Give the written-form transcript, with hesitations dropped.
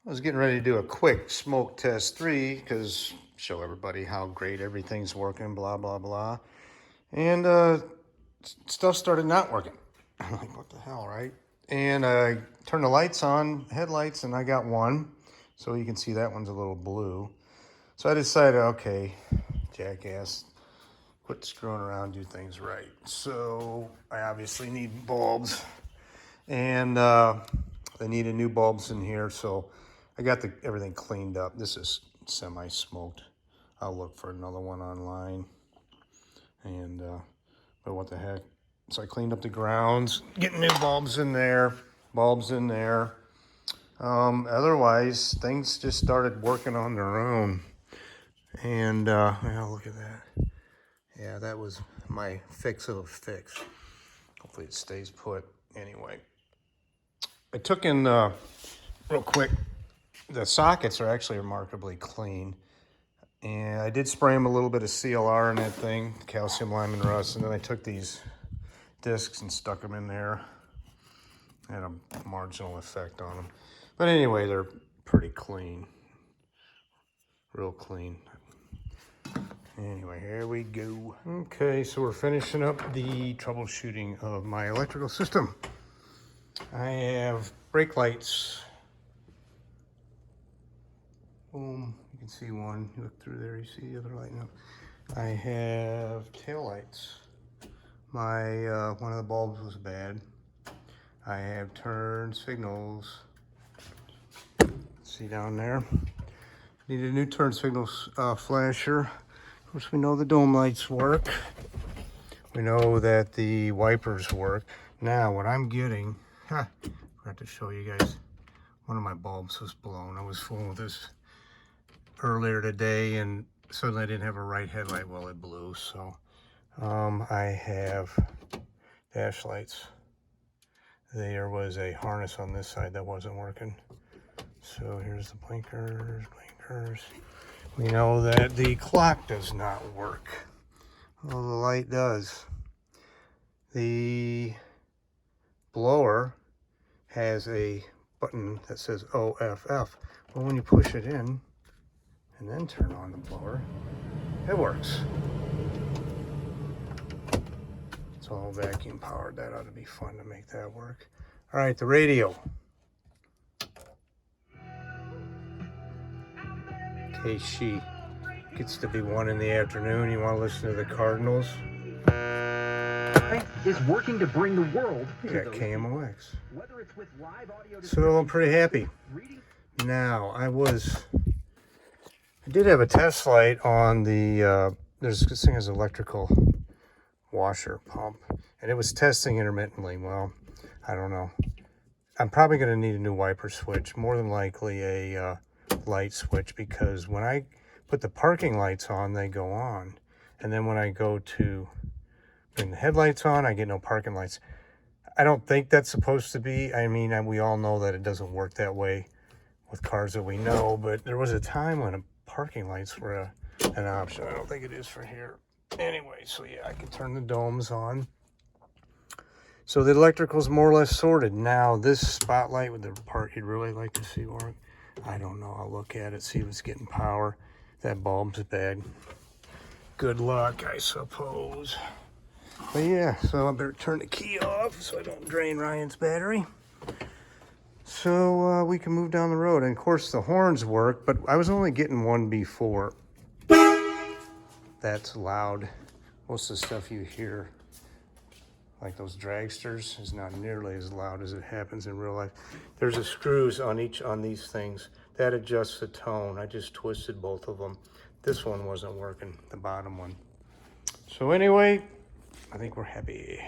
I was getting ready to do a quick smoke test 3 because show everybody how great everything's working, blah, blah, blah. And stuff started not working. I'm like, what the hell, right? And I turned the lights on, headlights, and I got one. So you can see that one's a little blue. So I decided, okay, jackass, quit screwing around, do things right. So I obviously need bulbs. And they needed new bulbs in here, so I got everything cleaned up. This is semi-smoked. I'll look for another one online. And, but what the heck. So I cleaned up the grounds, getting new bulbs in there, Otherwise, things just started working on their own. And, yeah, look at that. Yeah, that was my fix of a fix. Hopefully it stays put anyway. I took in, real quick, the sockets are actually remarkably clean. And I did spray them a little bit of CLR in that thing, calcium, lime, and rust. And then I took these discs and stuck them in there. Had a marginal effect on them. But anyway, they're pretty clean. Real clean. Anyway, here we go. Okay, so we're finishing up the troubleshooting of my electrical system. I have brake lights. Boom, you can see one. You look through there, you see the other lighting up. I have tail lights. My one of the bulbs was bad. I have turn signals. See down there? Need a new turn signals flasher. Of course, we know the dome lights work. We know that the wipers work. Now, what I'm getting, forgot to show you guys. One of my bulbs was blown. I was fooling with this earlier today, and suddenly I didn't have a right headlight. Well, it blew. So I have dash lights. There was a harness on this side that wasn't working. So here's the blinkers. We know that the clock does not work. Well, the light does. The blower has a button that says OFF. Well, when you push it in and then turn on the blower, it works. It's all vacuum powered. That ought to be fun to make that work. All right, the radio. In case she gets to be 1 in the afternoon, you want to listen to the Cardinals. Is working to bring the world to KMOX. So I'm pretty happy. Now, I did have a test light on the, there's this thing as electrical washer pump, and it was testing intermittently. Well, I don't know. I'm probably going to need a new wiper switch, more than likely a light switch, because when I put the parking lights on, they go on. And then when I go to bring the headlights on, I get no parking lights. I don't think that's supposed to be. I mean, we all know that it doesn't work that way with cars that we know, but there was a time when parking lights were an option. I don't think it is for here. Anyway, so yeah, I can turn the domes on. So the electrical's more or less sorted. Now, this spotlight with the part you'd really like to see work, I don't know. I'll look at it, see if it's getting power. That bulb's bad. Good luck, I suppose. But yeah, so I better turn the key off so I don't drain Ryan's battery. So we can move down the road. And of course the horns work, but I was only getting one before. That's loud. Most of the stuff you hear, like those dragsters, is not nearly as loud as it happens in real life. There's a screws on these things that adjusts the tone. I just twisted both of them. This one wasn't working, the bottom one. So anyway, I think we're happy.